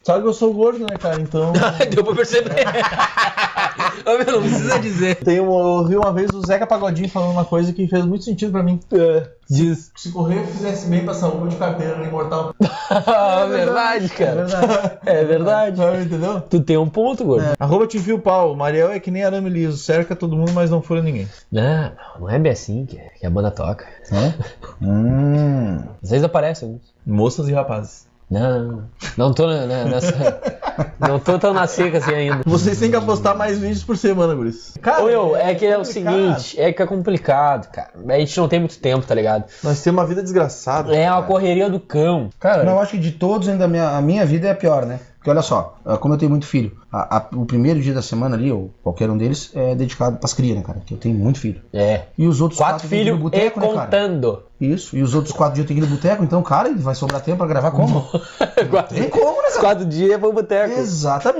Sabe que eu sou gordo, né, cara? Então... Deu pra perceber. Ô, meu, não precisa dizer. Eu ouvi uma vez o Zeca Pagodinho falando uma coisa que fez muito sentido pra mim. Diz. Se correr fizesse bem pra saúde, carteira era imortal. Verdade, cara. É verdade. Entendeu? Tu tem um ponto, gordo. Arroba te enfia o pau. Mariel é que nem arame liso. Cerca todo mundo, mas não fura ninguém. Não é bem assim que a banda toca. Às vezes aparece alguns. Moças e rapazes. Não tô nessa. Não tô tão na seca assim ainda. Vocês têm que apostar mais vídeos por semana, guris. Cara, É que é o seguinte, é que é complicado, cara. A gente não tem muito tempo, tá ligado? Nós temos uma vida desgraçada. É uma correria do cão. Cara, Não, eu acho que de todos ainda a minha vida é a pior, né? Porque olha só, como eu tenho muito filho, o primeiro dia da semana ali, ou qualquer um deles, é dedicado pras crias, né, cara? Porque eu tenho muito filho. É. E os outros 4 tem que ir filhos no boteco, e né, cara? contando. Isso, e os outros 4 dias eu tenho que ir no boteco, então, cara, vai sobrar tempo pra gravar como? Tem como, né, cara? 4 dias pro boteco. Exatamente.